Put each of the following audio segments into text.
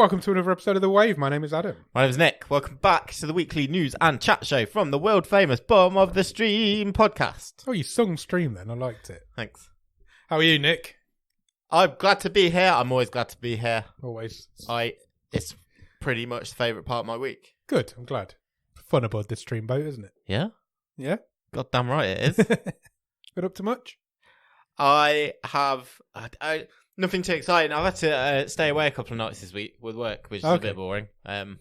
welcome to another episode of The Wave. My name is Adam. My name is Nick. Welcome back to the weekly news and chat show from the world famous Bottom of the Stream podcast. Oh, you sung stream then. I liked it. Thanks. How are you, Nick? I'm glad to be here. I'm always glad to be here. Always. It's pretty much the favourite part of my week. Good. I'm glad. Fun aboard this stream boat, isn't it? Yeah? Yeah. God damn right it is. Been up to much? I have nothing too exciting. I've had to stay away a couple of nights this week with work, which is a bit boring. And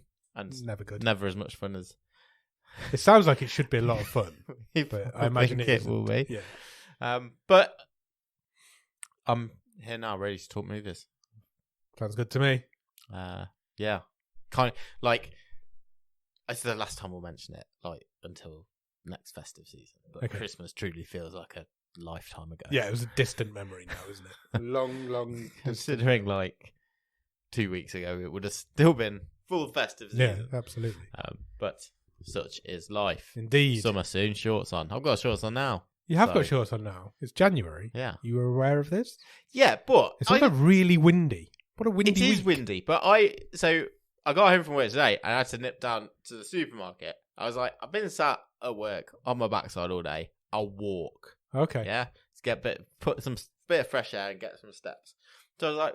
never good. Never as much fun as... It sounds like it should be a lot of fun, but I imagine think it will be. Yeah. But I'm here now, ready to talk movies. Sounds good to me. Yeah. Kind of like... It's the last time we'll mention it, like, until next festive season. But Christmas truly feels like a lifetime ago. Yeah, it was a distant memory now, isn't it? Long Considering like 2 weeks ago it would have still been full festive season. Yeah, absolutely. But such is life. Indeed. Summer soon, shorts on. I've got shorts on now. You have got shorts on now. It's January. Yeah. You were aware of this? Yeah, but it's also really windy. What a windy week. It is windy, but I got home from work today and I had to nip down to the supermarket. I was like, I've been sat at work on my backside all day. I'll walk. Okay. Yeah. To get put some bit of fresh air and get some steps. So I was like,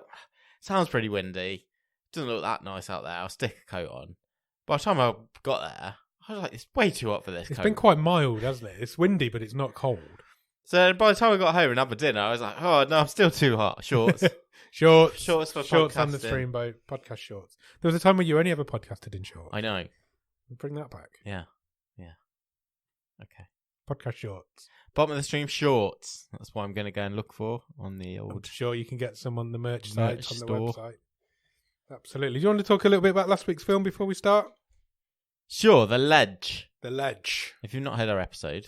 sounds pretty windy. Doesn't look that nice out there. I'll stick a coat on. By the time I got there, I was like, it's way too hot for this coat. It's been quite mild, hasn't it? It's windy, but it's not cold. So by the time I got home and had my dinner, I was like, oh no, I'm still too hot. Shorts. Shorts for shorts on the stream boat. Podcast shorts. There was a time where you only ever podcasted in shorts. I know. Bring that back. Yeah. Okay. Podcast shorts. Bottom of the stream shorts. That's what I'm going to go and look for on the old... I'm sure you can get some on the merch site, on the store. website. Absolutely. Do you want to talk a little bit about last week's film before we start? Sure, The Ledge. The Ledge. If you've not heard our episode,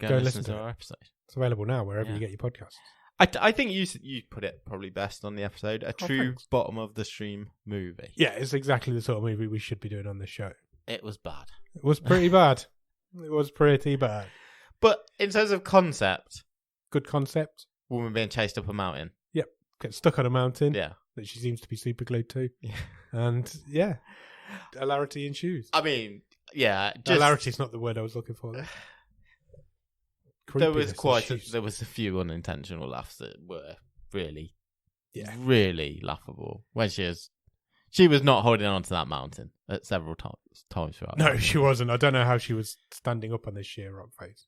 go and listen to our episode. It's available now wherever you get your podcasts. I think you put it probably best on the episode. A true bottom of the stream movie. Yeah, it's exactly the sort of movie we should be doing on this show. It was bad. It was pretty bad. It was pretty bad. But in terms of concept... Good concept. Woman being chased up a mountain. Yep. Gets stuck on a mountain. Yeah. That she seems to be super glued to. Yeah. And, yeah. Hilarity ensues. I mean, yeah. Hilarity's not the word I was looking for there. There was a few unintentional laughs that were really laughable. When she was not holding on to that mountain at several times throughout. No, she wasn't. I don't know how she was standing up on this sheer rock face.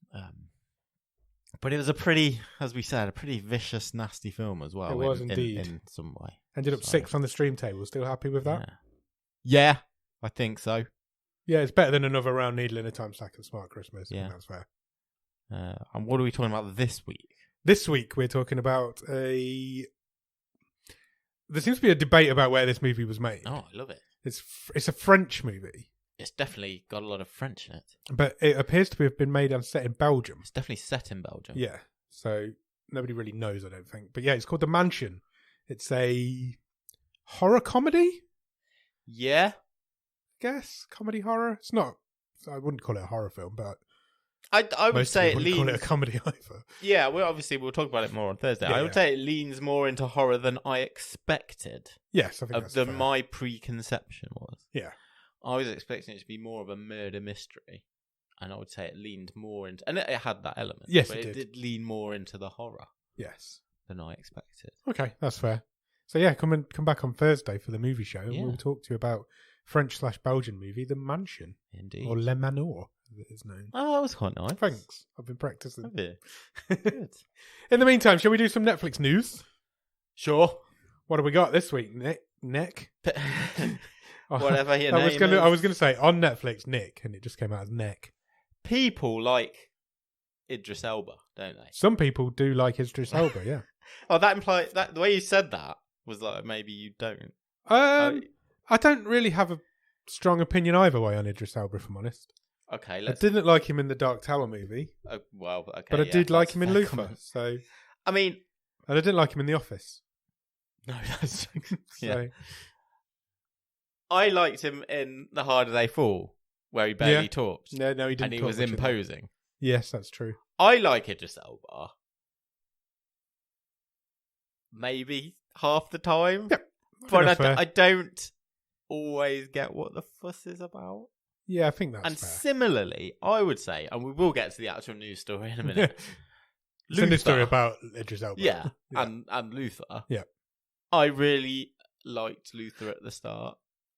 But it was a pretty vicious, nasty film as well. It was indeed. In some way. Ended up 6 on the stream table. Still happy with that? Yeah, I think so. Yeah, it's better than another round needle in a time sack at Smart Christmas. I think that's fair. And what are we talking about this week? This week we're talking about There seems to be a debate about where this movie was made. Oh, I love it. It's a French movie. It's definitely got a lot of French in it. But it appears to have been made and set in Belgium. It's definitely set in Belgium. Yeah. So nobody really knows, I don't think. But yeah, it's called The Mansion. It's a horror comedy? Yeah. I guess. Comedy horror. It's not... I wouldn't call it a horror film, but... I would say it leans... call it a comedy either. Yeah, we'll talk about it more on Thursday. I would say it leans more into horror than I expected. Yes, I think that's fair. My preconception was. Yeah. I was expecting it to be more of a murder mystery. And I would say it leaned more into... And it had that element. Yes, but it did lean more into the horror. Yes. Than I expected. Okay, that's fair. So yeah, come back on Thursday for the movie show. And we'll talk to you about French/Belgian movie, The Mansion. Indeed. Or Le Manoir, as it is known. Oh, that was quite nice. Thanks. I've been practicing. Have you? Good. In the meantime, shall we do some Netflix news? Sure. What have we got this week, Nick? Whatever your name is. I was going to say, on Netflix, Nick, and it just came out as Neck. People like Idris Elba, don't they? Some people do like Idris Elba, yeah. Oh, that implies... the way you said that was like, maybe you don't. I don't really have a strong opinion either way on Idris Elba, if I'm honest. Okay, I didn't like him in the Dark Tower movie. Okay. But I did like him in Luther, so... I mean... And I didn't like him in The Office. No, that's... So... I liked him in The Harder They Fall, where he barely talked. No, he didn't. And he was imposing. Yes, that's true. I like Idris Elba. Maybe half the time. Yeah, but I don't... always get what the fuss is about. Yeah, I think that's And fair. similarly, I would say, and we will get to the actual news story in a minute. It's a news story about Idris Elba. Yeah, and Luther. Yeah. I really liked Luther at the start.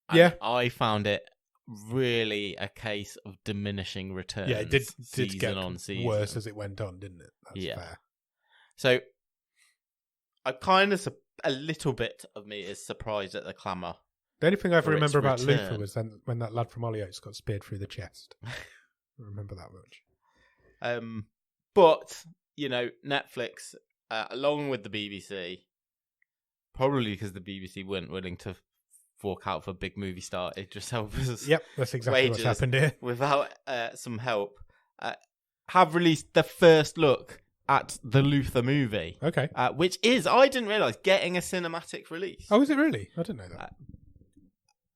And Yeah. I found it really a case of diminishing returns. Yeah, it did season get on season. worse as it went on, didn't it? That's Yeah. fair. So, I kind of, a little bit of me is surprised at the clamour. The only thing I ever For its remember about Luther return. was then when that lad from Hollyoaks got speared through the chest. I remember that much. But, you know, Netflix, along with the BBC, probably because the BBC weren't willing to fork out for big movie star Idris Elba's Yep, that's exactly what's wages happened here. without some help, have released the first look at the Luther movie, Okay. which is, I didn't realise, getting a cinematic release. Oh, is it really? I didn't know that.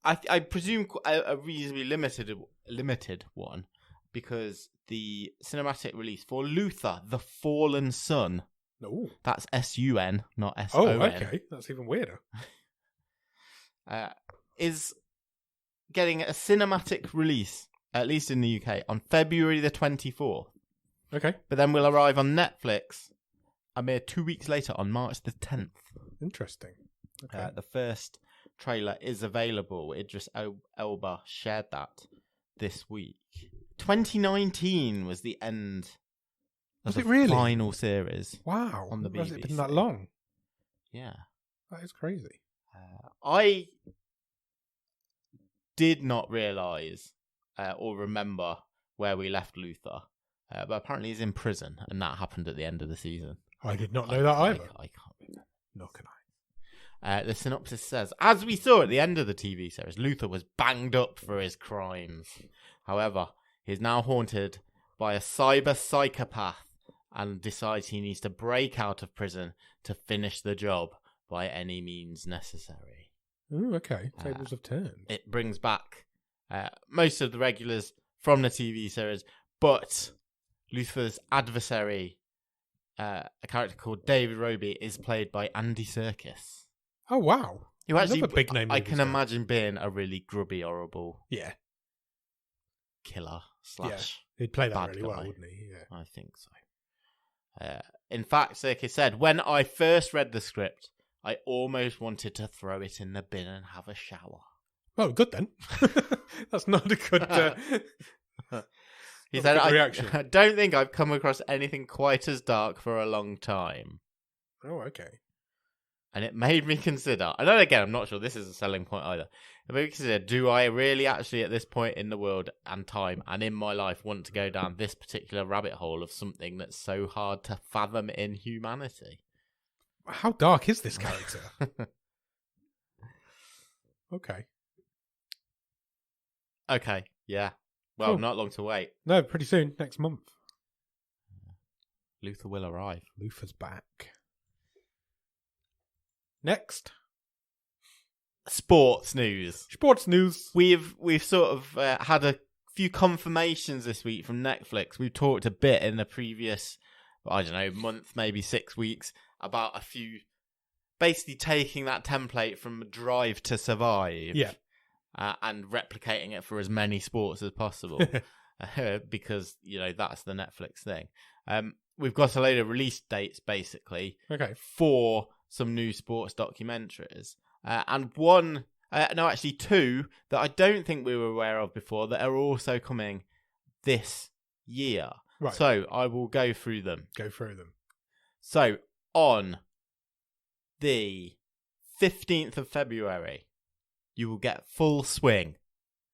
I presume a reasonably limited one, because the cinematic release for Luther, the Fallen Son, No. that's S-U-N, not Oh, S-O-N, okay. That's even weirder. is getting a cinematic release, at least in the UK, on February the 24th. Okay. But then will arrive on Netflix a mere 2 weeks later on March the 10th. Interesting. Okay. The first trailer is available. Idris Elba shared that this week. 2019 was the end of Was the it really? final series. Wow. on the Has it been BBC. that long? Yeah. That is crazy. I did not realise or remember where we left Luther, but apparently he's in prison, and that happened at the end of the season. I did not know that either. I can't remember. Nor can I. The synopsis says, as we saw at the end of the TV series, Luther was banged up for his crimes. However, he is now haunted by a cyber psychopath and decides he needs to break out of prison to finish the job by any means necessary. Ooh, okay. Tables have turned. It brings back most of the regulars from the TV series, but Luther's adversary, a character called David Roby, is played by Andy Serkis. Oh, wow. Who actually, Another big name I movie can star. imagine being a really grubby, horrible Yeah. killer Yeah. / He'd play that bad really well, guy. wouldn't he? Yeah. I think so. In fact, Serkis said, when I first read the script, I almost wanted to throw it in the bin and have a shower. Well, good then. That's not a good... He Not said, a good reaction. I don't think I've come across anything quite as dark for a long time. Oh, okay. And it made me consider, and then again, I'm not sure this is a selling point either. It made me consider, do I really actually at this point in the world and time and in my life want to go down this particular rabbit hole of something that's so hard to fathom in humanity? How dark is this character? Okay. Okay, yeah. Well, Cool. not long to wait. No, pretty soon. Next month. Luther will arrive. Luther's back. Next. Sports news. Sports news. We've sort of had a few confirmations this week from Netflix. We've talked a bit in the previous, I don't know, month, maybe 6 weeks, about a few, basically taking that template from Drive to Survive, Yeah. and replicating it for as many sports as possible, because you know that's the Netflix thing. We've got a load of release dates basically Okay. for some new sports documentaries. And one, no, actually two that I don't think we were aware of before that are also coming this year. Right. So I will go through them. Go through them. So on the 15th of February, you will get Full Swing.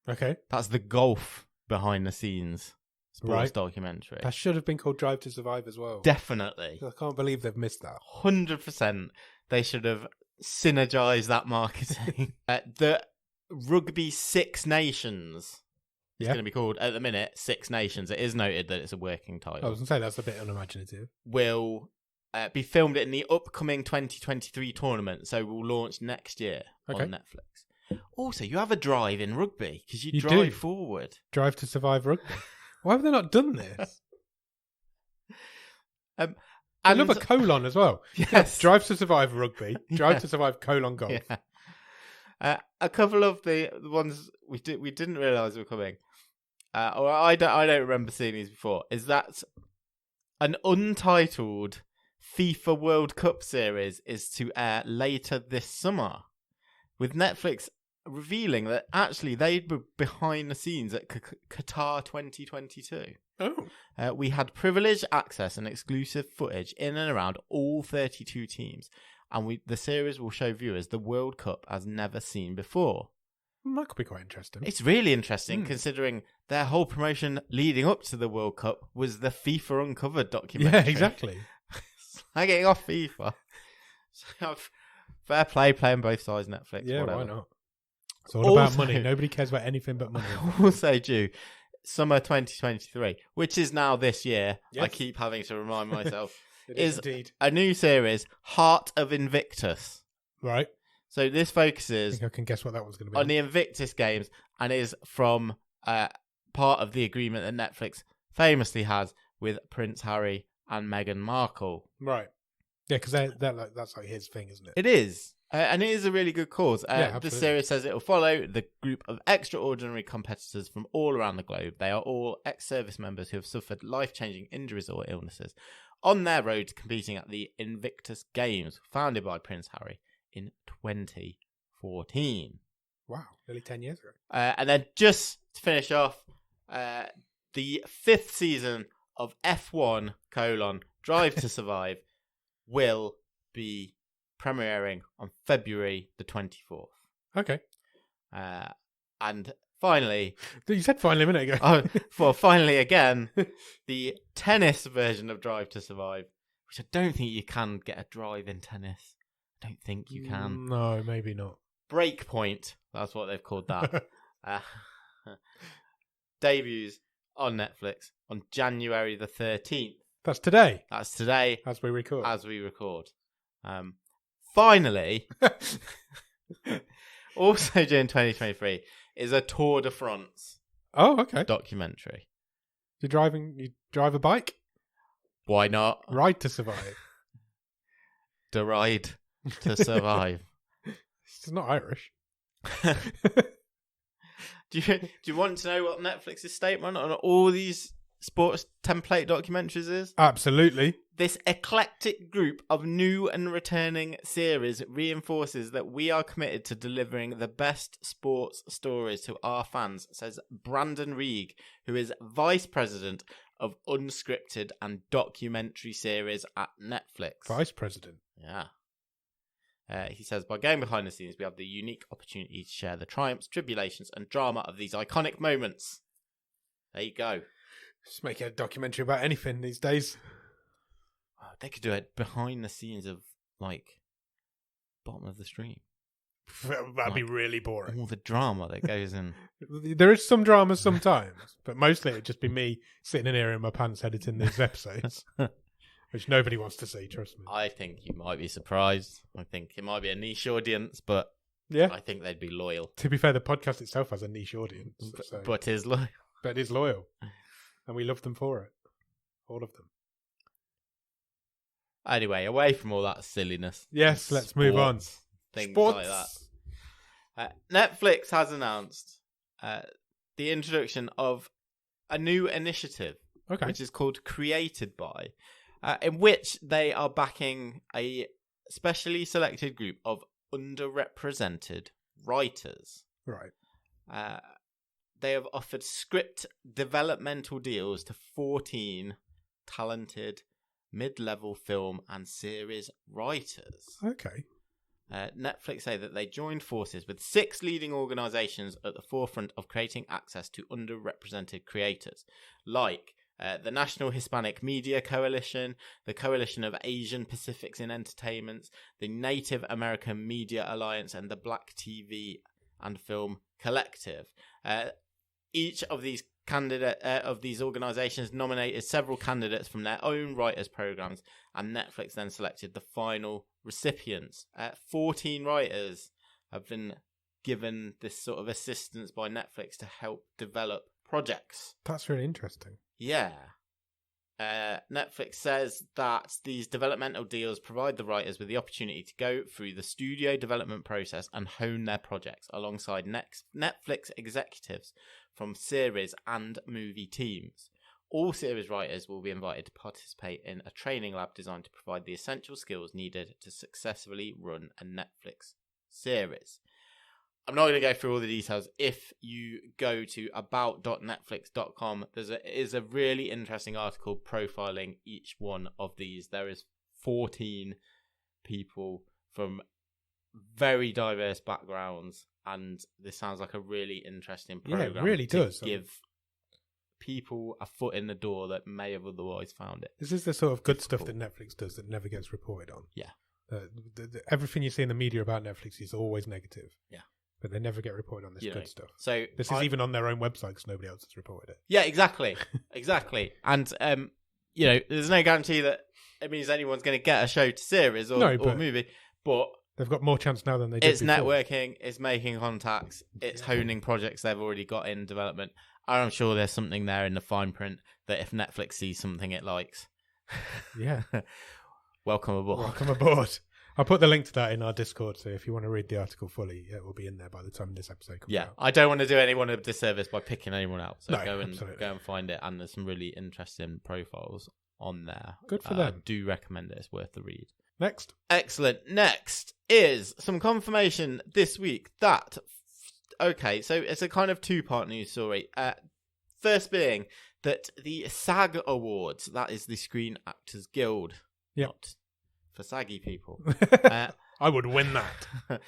Okay. That's the golf behind the scenes sports Right. documentary. That should have been called Drive to Survive as well. Definitely. I can't believe they've missed that. 100%. They should have synergized that marketing. The Rugby Six Nations is Yeah. going to be called, at the minute, Six Nations. It is noted that it's a working I title. was going to say that's a bit unimaginative. Will be filmed in the upcoming 2023 tournament, so will launch next year Okay. on Netflix. Also, you have a drive in rugby because you You drive do. forward. Drive to Survive Rugby. Why have they not done this? Another colon as well. Yes. Drive to Survive Rugby. Drive to Survive colon golf. Yeah. A couple of the ones we didn't realise were coming, or I don't remember seeing these before. Is that an untitled FIFA World Cup series is to air later this summer, with Netflix revealing that actually they'd be behind the scenes at Qatar 2022. Oh. We had privileged access and exclusive footage in and around all 32 teams, and the series will show viewers the World Cup as never seen before. That could be quite interesting. It's really interesting considering their whole promotion leading up to the World Cup was the FIFA Uncovered documentary. Yeah, exactly. Slagging off FIFA. So, fair play, playing both sides, Netflix. Yeah, whatever. why not? It's all about money. Nobody cares about anything but money. Also due summer 2023, which is now this year. Yes. I keep having to remind myself. It is indeed. A new series, Heart of Invictus. Right. So this I focuses think I can guess what that one's going to be. on the Invictus Games and is from part of the agreement that Netflix famously has with Prince Harry and Meghan Markle. Right. Yeah, because that's like his thing, isn't it? It is. And it is a really good cause. Yeah, the series says it will follow the group of extraordinary competitors from all around the globe. They are all ex-service members who have suffered life-changing injuries or illnesses on their road to competing at the Invictus Games, founded by Prince Harry in 2014. Wow, nearly 10 years ago. And then just to finish off, the 5th season of F1 : Drive to Survive will be premiering on February the 24th. Okay. And finally... You said finally a minute ago. Finally again, the tennis version of Drive to Survive, which I don't think you can get a drive in tennis. I don't think you can. No, maybe not. Breakpoint, that's what they've called that. Debuts on Netflix on January the 13th. That's today. That's today. As we record. Finally, also during 2023, is a Tour de France Oh, okay. documentary. You drive a bike? Why not? Ride to survive. The ride to survive. It's not Irish. Do you want to know what Netflix's statement on all these sports template documentaries is? Absolutely. This eclectic group of new and returning series reinforces that we are committed to delivering the best sports stories to our fans, says Brandon Reig, who is Vice President of Unscripted and Documentary Series at Netflix. Vice President. Yeah. He says, by going behind the scenes, we have the unique opportunity to share the triumphs, tribulations, and drama of these iconic moments. There you go. Just make a documentary about anything these days. They could do it behind the scenes of, like, bottom of the stream. That'd be really boring. All the drama that goes in. There is some drama sometimes, but mostly it'd just be me sitting in here in my pants editing these episodes, which nobody wants to see, trust me. I think you might be surprised. I think it might be a niche audience, but yeah, I think they'd be loyal. To be fair, the podcast itself has a niche audience. But is loyal. But it is loyal. And we love them for it. All of them. Anyway, away from all that silliness. Yes, let's move on. Things Sports. like that. Netflix has announced the introduction of a new initiative, which is called Created By, in which they are backing a specially selected group of underrepresented writers. Right. They have offered script developmental deals to 14 talented mid-level film and series writers. Okay. Netflix say that they joined forces with 6 leading organisations at the forefront of creating access to underrepresented creators, like the National Hispanic Media Coalition, the Coalition of Asian Pacifics in Entertainment, the Native American Media Alliance, and the Black TV and Film Collective. Each of these organisations nominated several candidates from their own writers' programmes, and Netflix then selected the final recipients. 14 writers have been given this sort of assistance by Netflix to help develop projects. That's really interesting. Yeah. Netflix says that these developmental deals provide the writers with the opportunity to go through the studio development process and hone their projects alongside Netflix executives from series and movie teams. All series writers will be invited to participate in a training lab designed to provide the essential skills needed to successfully run a Netflix series. I'm not going to go through all the details. If you go to about.netflix.com, there is a really interesting article profiling each one of these. There is 14 people from very diverse backgrounds, and this sounds like a really interesting program. Yeah, it really does. Give people a foot in the door that may have otherwise found it. This is the sort of good stuff that Netflix does that never gets reported on. Yeah. Everything you see in the media about Netflix is always negative. Yeah. But they never get reported on this good stuff. So this is even on their own website because nobody else has reported it. Yeah, exactly. Exactly. And, there's no guarantee that it means anyone's going to get a show to series or movie, but they've got more chance now than they did It's before. networking, it's making contacts, it's honing projects they've already got in development. I'm sure there's something there in the fine print that if Netflix sees something it likes, yeah, welcome aboard. Welcome aboard. I'll put the link to that in our Discord, so if you want to read the article fully, it will be in there by the time this episode comes out. I don't want to do anyone a disservice by picking anyone out, so No, go absolutely. and find it, and there's some really interesting profiles on there. Good for them. I do recommend it. It's worth the read. Next. Excellent. Next is some confirmation this week that... Okay, so it's a kind of two-part news story. First being that the SAG Awards, that is the Screen Actors Guild, not for saggy people. I would win that.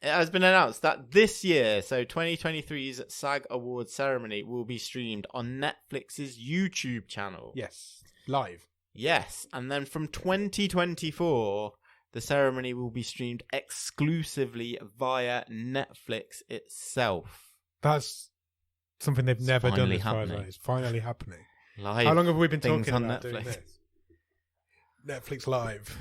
It has been announced that this year, so 2023's SAG Awards ceremony will be streamed on Netflix's YouTube channel. Yes, live. Yes, and then from 2024, the ceremony will be streamed exclusively via Netflix itself. That's something they've never done as far as I know. It's finally happening. Live. How long have we been things talking on about Netflix. doing this? Netflix Live.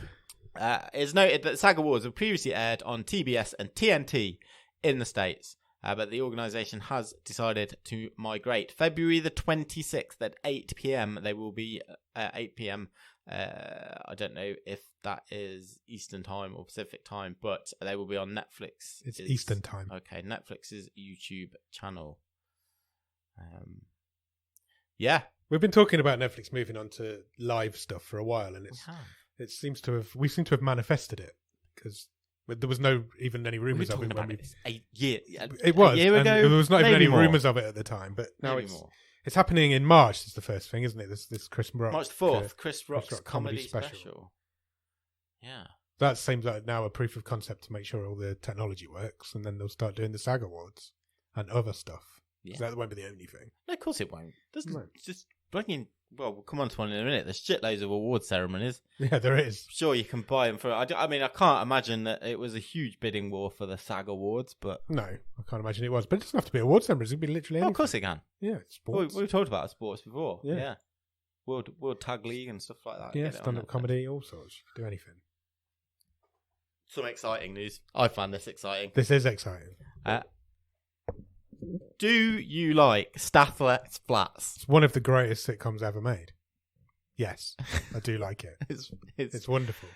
It's noted that SAG Awards have previously aired on TBS and TNT in the States, but the organisation has decided to migrate. February the 26th at 8 p.m. They will be 8 p.m. I don't know if that is Eastern time or Pacific time, but they will be on Netflix. It's Eastern time. Okay, Netflix's YouTube channel. Yeah. We've been talking about Netflix moving on to live stuff for a while, and we seem to have manifested it because there was no even any rumours of it when we. It was a year ago. There was not even any more. rumours of it at the time, but now Maybe more. it's happening in March. Is the first thing, isn't it? This Chris Rock, March 4th, Chris Rock's Rock comedy special. Yeah. That seems like now a proof of concept to make sure all the technology works, and then they'll start doing the SAG Awards and other stuff. Yeah. That won't be the only thing. No, of course it won't. No. Just bringing. Well, we'll come on to one in a minute. There's shitloads of award ceremonies. Yeah, there is. Sure, you can buy them for. I mean, I can't imagine that it was a huge bidding war for the SAG Awards, but No, I can't imagine it was. But it doesn't have to be awards ceremonies. It could be literally anything. of course it can. Yeah, sports. We've talked about sports before. Yeah. Yeah. World Tag League and stuff like that. Yeah, Get it on stand-up Netflix. comedy, all sorts. You can do anything. Some exciting news. I find this exciting. This is exciting. Do you like Stathlets Flats? It's one of the greatest sitcoms ever made. Yes, I do like it. It's wonderful.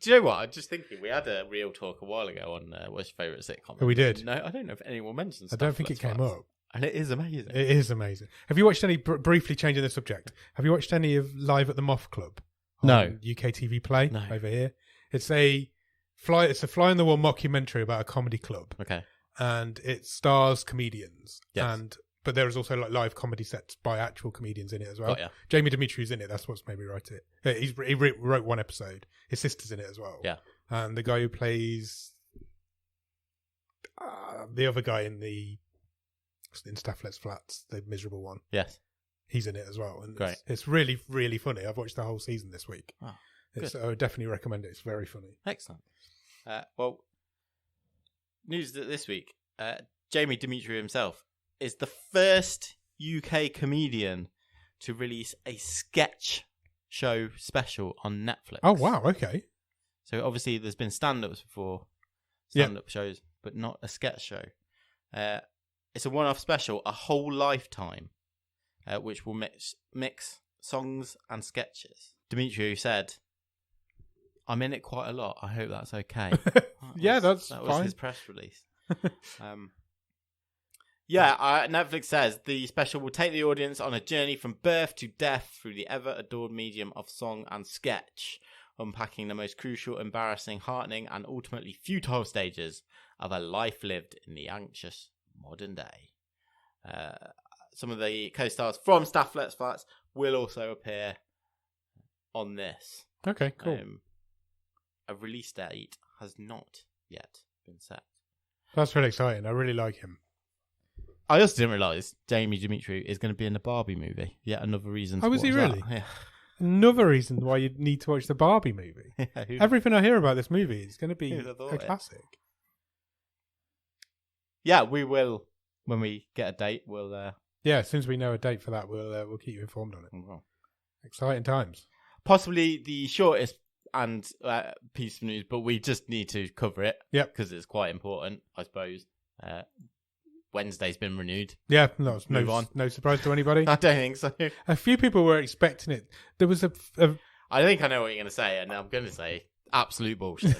Do you know what? I'm just thinking, we had a real talk a while ago on what's your favourite sitcom. Oh, we did? No, I don't know if anyone mentioned I don't think it Stathlets came Flats. up. And it is amazing. It is amazing. Have you watched any, briefly changing the subject, have you watched any of Live at the Moth Club? No. On UK TV Play? No. Over here. It's a fly on the wall mockumentary about a comedy club. Okay. And it stars comedians. Yes. But there is also like live comedy sets by actual comedians in it as well. Got ya. Jamie Dimitri's in it. That's what's made me write it. He wrote one episode. His sister's in it as well. Yeah. And the guy who plays the other guy in Stathlets Flats, the miserable one. Yes. He's in it as well. And Great. It's really, really funny. I've watched the whole season this week. Oh, I would definitely recommend it. It's very funny. Excellent. Well, news that this week, Jamie Dimitri himself is the first UK comedian to release a sketch show special on Netflix. Oh, wow. Okay. So obviously there's been stand-ups before, Yeah. stand-up shows, but not a sketch show. It's a one-off special, A Whole Lifetime, which will mix songs and sketches. Dimitri said, "I'm in it quite a lot. I hope that's okay." That was fine. His press release. Netflix says the special will take the audience on a journey from birth to death through the ever-adored medium of song and sketch, unpacking the most crucial, embarrassing, heartening, and ultimately futile stages of a life lived in the anxious modern day. Some of the co-stars from Staff Let's Flats will also appear on this. Okay, cool. A release date has not yet been set. That's really exciting. I really like him. I also didn't realise Jamie Dimitri is going to be in the Barbie movie. Yet another reason to is he really? Yeah. Another reason why you need to watch the Barbie movie. Everything I hear about this movie is going to be a classic. Yeah, we will. When we get a date, we'll... as soon as we know a date for that, we'll keep you informed on it. Mm-hmm. Exciting times. Possibly the shortest and piece of news, but we just need to cover it. Yep. Because it's quite important, I suppose. Wednesday's been renewed. Yeah, no surprise to anybody. I don't think so. A few people were expecting it. There was I think I know what you're going to say, and I'm going to say absolute bullshit.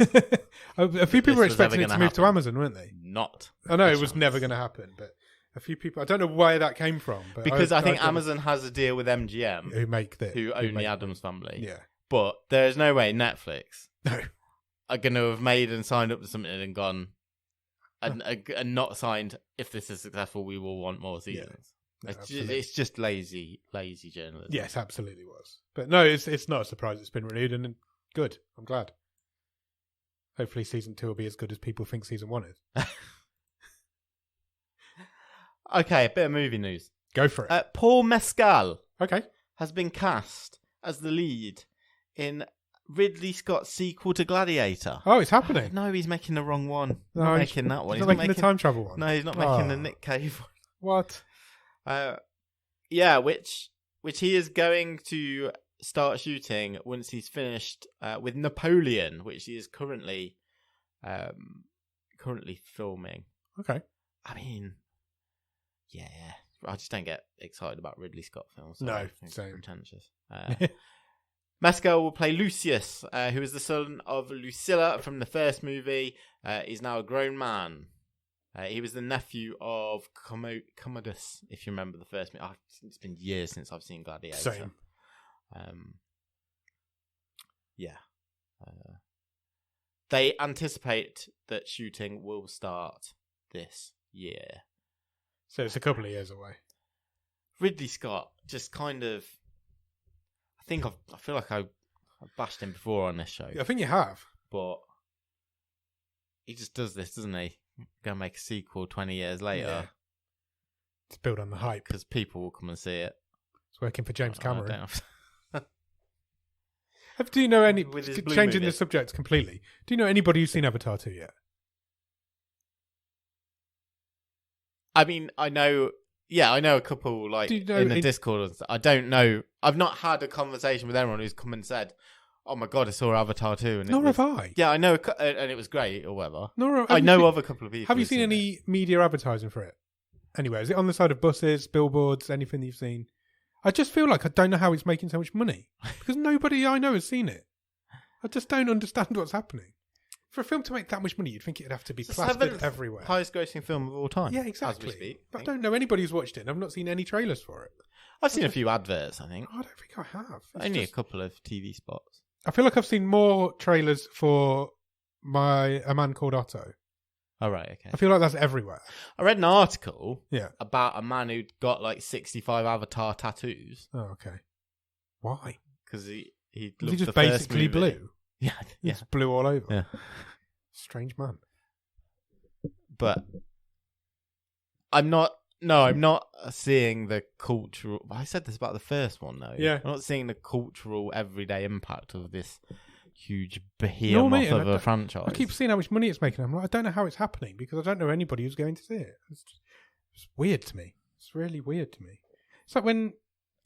a few people were expecting it to move to Amazon, weren't they? Not. I know it was never going to happen, but a few people. I don't know where that came from, but because I think Amazon has a deal with MGM, who own the Addams Family. Yeah, but there is no way Netflix are going to have made and signed up to something and gone and not signed. If this is successful, we will want more seasons. Yeah. It's just lazy journalism. Yes, absolutely was. But no, it's not a surprise. It's been renewed and good. I'm glad. Hopefully, season 2 will be as good as people think season 1 is. Okay, a bit of movie news. Go for it. Paul Mescal has been cast as the lead in Ridley Scott's sequel to Gladiator. Oh, it's happening. No, he's making the wrong one. No, not making that one. He's not making the time travel one. No, he's not making the Nick Cave one. What? Which he is going to start shooting once he's finished with Napoleon, which he is currently filming. Okay. I mean, yeah. I just don't get excited about Ridley Scott films. No, same. Pretentious. Mescal will play Lucius, who is the son of Lucilla from the first movie. He's now a grown man. He was the nephew of Commodus, if you remember the first movie. It's been years since I've seen Gladiator. Same. They anticipate that shooting will start this year. So it's a couple of years away. Ridley Scott just kind of... I feel like I bashed him before on this show. I think you have. But he just does this, doesn't he? Gonna make a sequel 20 years later. Yeah. It's built on the hype. Because people will come and see it. It's working for James Cameron. I do you know any... Changing the subject completely. Do you know anybody who's seen Avatar 2 yet? I mean, I know a couple in the Discord. I don't know. I've not had a conversation with anyone who's come and said, "Oh my god, I saw Avatar 2." And nor have I. Yeah, I know, and it was great or whatever. I know of a couple of people. Have you seen any media advertising for it? Anyway, is it on the side of buses, billboards, anything you've seen? I just feel like I don't know how it's making so much money because nobody I know has seen it. I just don't understand what's happening. For a film to make that much money, you'd think it'd have to be plastered everywhere. Highest grossing film of all time. Yeah, exactly. As we speak, but I don't know anybody who's watched it. And I've not seen any trailers for it. I've seen a few adverts, I think. I don't think I have. Only a couple of TV spots. I feel like I've seen more trailers for A Man Called Otto. Oh, right, okay. I feel like that's everywhere. I read an article Yeah. about a man who'd got like 65 Avatar tattoos. Oh, okay. Why? Because he was he just basically blue? Yeah. He's blue all over. Yeah. Strange man. But I'm not seeing the cultural... I said this about the first one, though. Yeah. I'm not seeing the cultural everyday impact of this huge behemoth of a franchise. I keep seeing how much money it's making. I'm like, I don't know how it's happening because I don't know anybody who's going to see it. It's weird to me. It's really weird to me. It's like when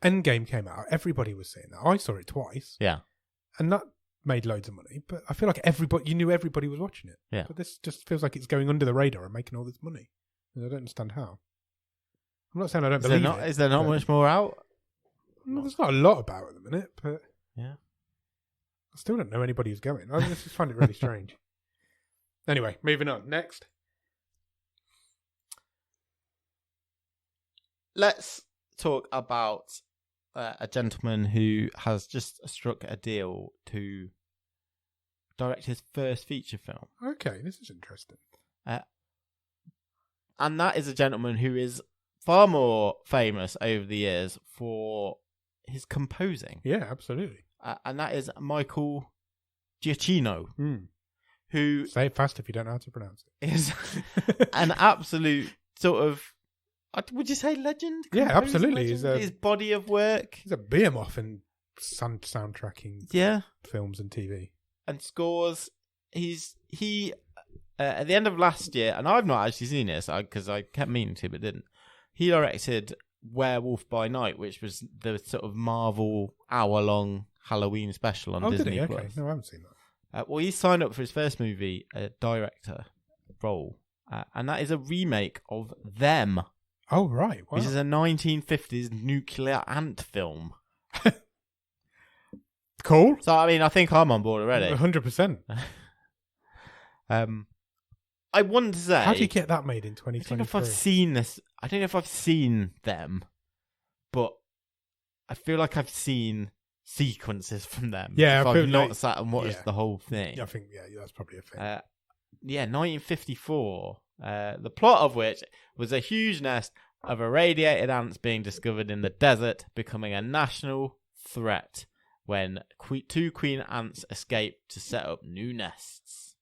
Endgame came out, everybody was seeing that. I saw it twice. Yeah. And that made loads of money, but I feel like you knew everybody was watching it. Yeah. But this just feels like it's going under the radar and making all this money. And I don't understand how. I'm not saying I don't believe it. Is there not much more out? Well, there's not a lot about at the minute, but Yeah. I still don't know anybody who's going. I just find it really strange. Anyway, moving on. Next. Let's talk about a gentleman who has just struck a deal to direct his first feature film. Okay, this is interesting. And that is a gentleman who is far more famous over the years for his composing. Yeah, absolutely. And that is Michael Giacchino, who Say it fast if you don't know how to pronounce is an absolute sort of, would you say legend? Yeah, Composer absolutely. legend? His body of work. He's a behemoth in soundtracking Yeah. films and TV. And scores. He at the end of last year, and I've not actually seen this because I kept meaning to, but didn't. He directed Werewolf by Night, which was the sort of Marvel hour-long Halloween special on Disney+. Did he? Okay. No, I haven't seen that. Well, he signed up for his first movie, a director role, and that is a remake of Them, Oh, right. Wow. which is a 1950s nuclear ant film. Cool. So, I mean, I think I'm on board already. 100%. I want to say, How do you get that made in I don't know 2023? if I've seen this. I don't know if I've seen Them, but I feel like I've seen sequences from Them. Yeah, if I I've feel not like- sat and watched yeah. the whole thing. I think, yeah, that's probably a thing. 1954. The plot of which was a huge nest of irradiated ants being discovered in the desert, becoming a national threat when two queen ants escape to set up new nests.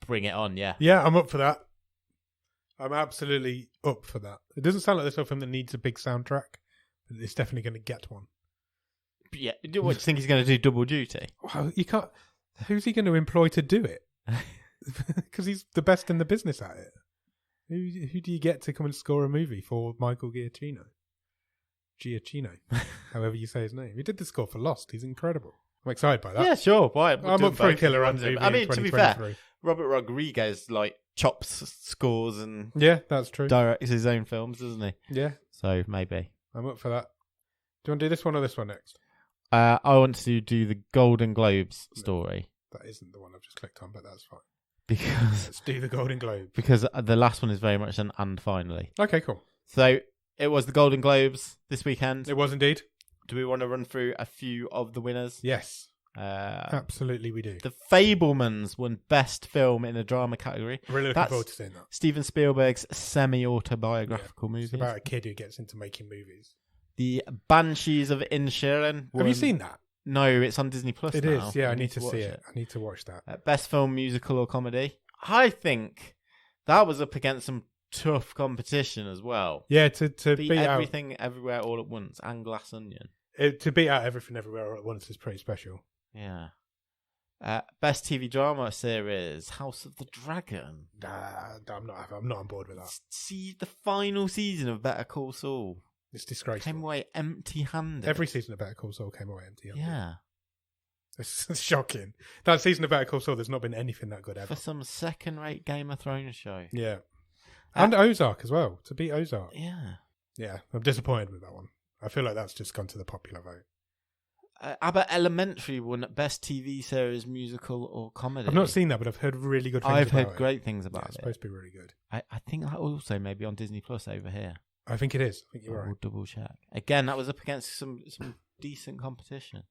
Bring it on, yeah. Yeah, I'm up for that. I'm absolutely up for that. It doesn't sound like the sort of film that needs a big soundtrack, but it's definitely going to get one. But yeah, what, do you think he's going to do double duty? Well, you can't. Who's he going to employ to do it? Because he's the best in the business at it. Who do you get to come and score a movie for Michael Giacchino? However you say his name. He did the score for Lost. He's incredible. I'm excited by that. Yeah, sure. Why? I'm up for a killer ant movie. I mean, in to be fair, 2023. Robert Rodriguez chops scores and Yeah, that's true. directs his own films, doesn't he? Yeah, So maybe. I'm up for that. Do you want to do this one or this one next? I want to do the Golden Globes story That isn't the one I've just clicked on, but that's fine. because Let's do the Golden Globe. the last one is very much an and finally. Okay, cool. So it was the Golden Globes this weekend. It was indeed. Do we want to run through a few of the winners? Yes, Uh, absolutely we do. the Fabelmans won Best Film in the Drama category. Really looking That's forward to seeing that. Steven Spielberg's semi-autobiographical movie. It's about a kid who gets into making movies. The Banshees of Inisherin. Have you seen that? No, it's on Disney Plus. It now. is. Yeah, I need to watch see it. I need to watch that. Best Film, Musical or Comedy. I think that was up against some tough competition as well. Yeah, to Beat beat out Everything Everywhere All at Once and Glass Onion. to beat out Everything Everywhere All at Once is pretty special. Yeah. Best TV drama series, House of the Dragon. I'm not on board with that. See the final season of Better Call Saul. It's disgraceful. Came away empty-handed. Every season of Better Call Saul came away empty. Yeah. It's shocking. That season of Better Call Saul, there's not been anything that good ever. For some second-rate Game of Thrones show. Yeah. And Ozark as well. To beat Ozark. Yeah. Yeah, I'm disappointed with that one. I feel like that's just gone to the popular vote. Abbott Elementary won Best TV Series, Musical or Comedy. I've not seen that, but I've heard really good things I've about it. heard great things about It's it. supposed to be really good. I think that also may be on Disney Plus over here. I think it is. I think you're We'll right. double check. Again, that was up against some decent competition.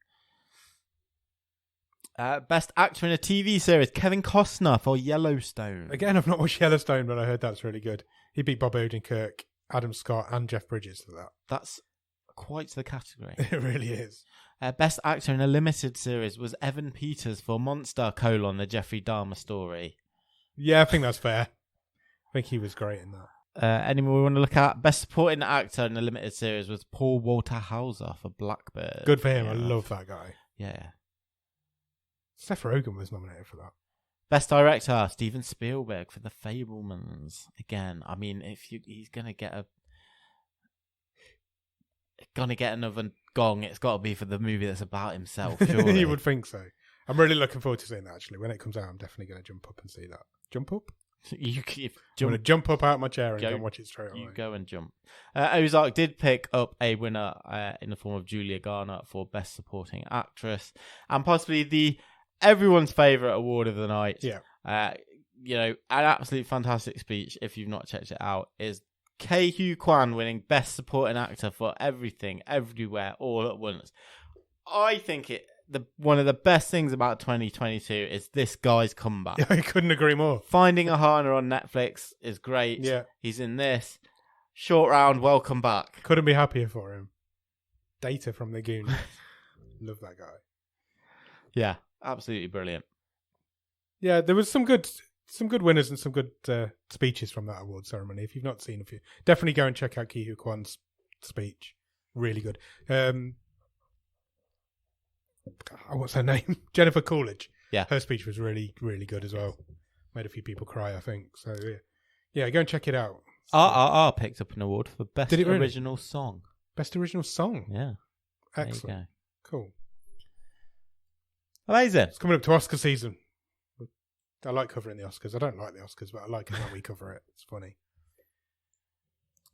Best Actor in a TV Series, Kevin Costner for Yellowstone. Again, I've not watched Yellowstone, but I heard that's really good. He beat Bob Odenkirk, Adam Scott, and Jeff Bridges for that. That's quite the category. It really is. Best Actor in a Limited Series was Evan Peters for Monster: the Jeffrey Dahmer story. Yeah, I think that's fair. I think he was great in that. Anyone we want to look at? Best Supporting Actor in a Limited Series was Paul Walter Hauser for Blackbird. Good for him. I Yeah. love that guy. Yeah. Seth Rogen was nominated for that. Best Director, Steven Spielberg for The Fabelmans. Again, I mean, he's gonna get another gong, it's got to be for the movie that's about himself. Surely. You would think so. I'm really looking forward to seeing that. Actually, when it comes out, I'm definitely going to jump up and see that. Jump up? You I'm going to jump up out of my chair and go and watch it straight away. You go and jump. Ozark did pick up a winner in the form of Julia Garner for Best Supporting Actress, and possibly everyone's favourite award of the night. Yeah. An absolute fantastic speech. If you've not checked it out, is Ke Huy Quan winning Best Supporting Actor for Everything, Everywhere, All at Once. I think one of the best things about 2022 is this guy's comeback. I couldn't agree more. Finding Ahana on Netflix is great. Yeah. He's in this. Short Round, welcome back. Couldn't be happier for him. Data from the Goonies. Love that guy. Yeah, absolutely brilliant. Yeah, there was some good winners and some good speeches from that award ceremony. If you've not seen a few, definitely go and check out Ke Huy Quan's speech. Really good. What's her name? Jennifer Coolidge. Yeah. Her speech was really, really good as well. Made a few people cry, I think. So, yeah, go and check it out. RRR picked up an award for Best Original Song. Best Original Song? Yeah. Excellent. Cool. Amazing. It's coming up to Oscar season. I like covering the Oscars. I don't like the Oscars, but I like it when we cover it. It's funny.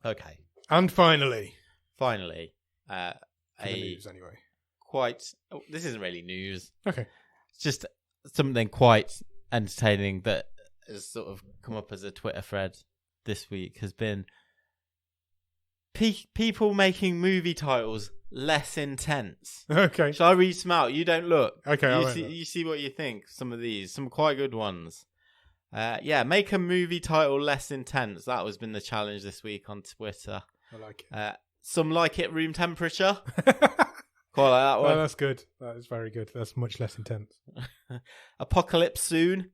Okay. And finally. For the news, anyway. This isn't really news. Okay. It's just something quite entertaining that has sort of come up as a Twitter thread this week has been people making movie titles less intense. Okay. Shall I read some out? You don't look. Okay. You see what you think. Some of these, some quite good ones. Make a movie title less intense. That has been the challenge this week on Twitter. I like it. Some like it room temperature. Quite like that one. Oh, that's good. That is very good. That's much less intense. Apocalypse soon.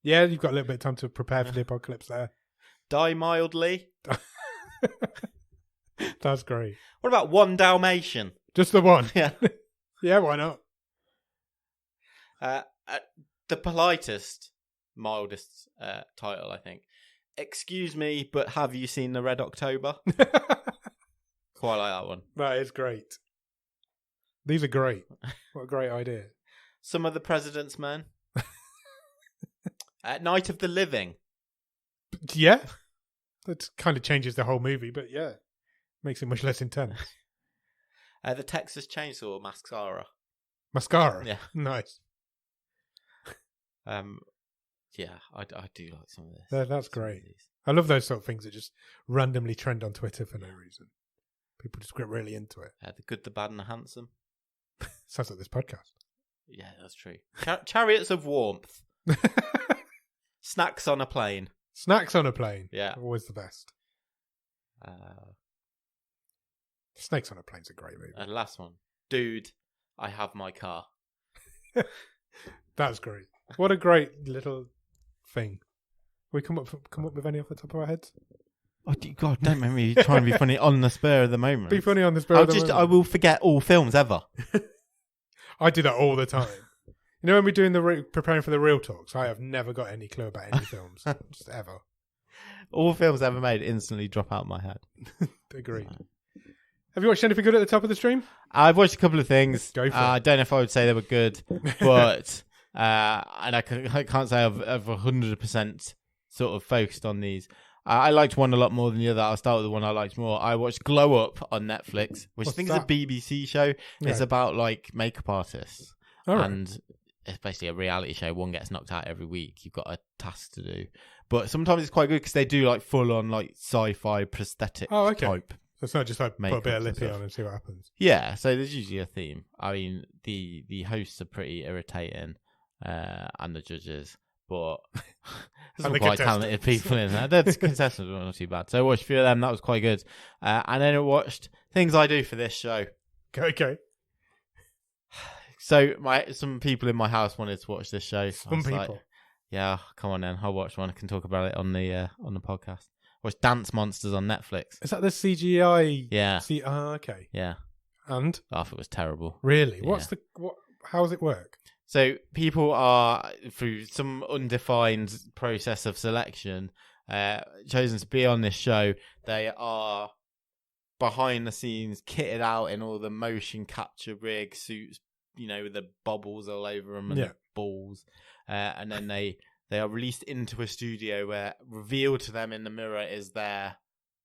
Yeah, you've got a little bit of time to prepare for the apocalypse there. Die mildly. That's great. What about One Dalmatian? Just the one? Yeah. Yeah, why not? The politest, mildest title, I think. Excuse me, but have you seen the Red October? Quite like that one. That is great. These are great. What a great idea. Some of the President's Men. Night of the Living. Yeah. That kind of changes the whole movie, but yeah. Makes it much less intense. The Texas Chainsaw Mascara? Yeah. Nice. Yeah, I do like some of this. That's great. I love those sort of things that just randomly trend on Twitter for no reason. People just get really into it. The Good, the Bad, and the Handsome. Sounds like this podcast. Yeah, that's true. Chariots of Warmth. Snacks on a Plane. Snacks on a Plane. Yeah. Always the best. Snakes on a Plane's a great movie. And last one. Dude, I have my car. That's great. What a great little thing. We come up with any off the top of our heads? Oh, God, don't make me try and be funny on the spur of the moment. Be funny on the spur of the moment. I will forget all films ever. I do that all the time. You know when we're doing preparing for the real talks, I have never got any clue about any films. Just ever. All films ever made instantly drop out of my head. Agreed. Have you watched anything good at the top of the stream? I've watched a couple of things. Go for it. I don't know if I would say they were good, but and I can't say I've 100% sort of focused on these. I liked one a lot more than the other. I'll start with the one I liked more. I watched Glow Up on Netflix, which I think is a BBC show. Yeah. It's about like makeup artists. All right. And it's basically a reality show. One gets knocked out every week. You've got a task to do. But sometimes it's quite good because they do like full on like sci-fi prosthetic type. So it's not just like put a bit of makeup and lippy stuff. on and see what happens. Yeah, so there's usually a theme. I mean, the hosts are pretty irritating, and the judges, but there's some quite talented people in there. The contestants were not too bad. So I watched a few of them. That was quite good. And then I watched Things I Do for This Show. Okay. So some people in my house wanted to watch this show. Some people. Like, yeah, come on then. I'll watch one. I can talk about it on the podcast. Watch Dance Monsters on Netflix. Is that the CGI? Yeah. Okay. Yeah. And? I thought it was terrible. Really? Yeah. How does it work? So people are, through some undefined process of selection, chosen to be on this show. They are behind the scenes, kitted out in all the motion capture rig suits, with the bubbles all over them and the balls. And then they They are released into a studio where revealed to them in the mirror is their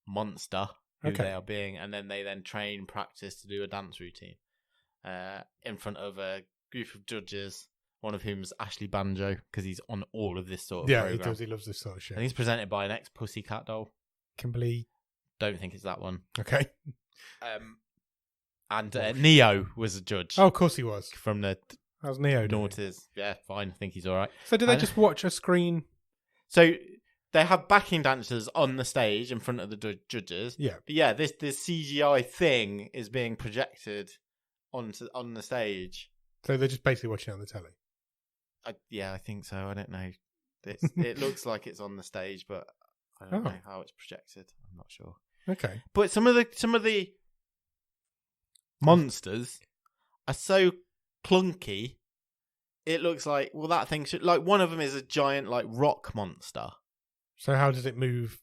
monster, who Okay. they are being, and then they train, practice to do a dance routine in front of a group of judges, one of whom is Ashley Banjo, because he's on all of this sort of Yeah, program. he does. He loves this sort of shit. And he's presented by an ex-Pussycat doll. Kimberly. Don't think it's that one. Okay. And Neo was a judge Oh, of course he was. from the How's Neo doing? Noughties. Yeah, fine. I think he's all right. So did they And- just watch a screen? So they have backing dancers on the stage in front of the judges. Yeah. But yeah, this CGI thing is being projected on the stage. So they're just basically watching it on the telly. I think so. I don't know. It looks like it's on the stage, but I don't know how it's projected. I'm not sure. Okay. But some of the monsters are so clunky. It looks like that thing should one of them is a giant rock monster. So how does it move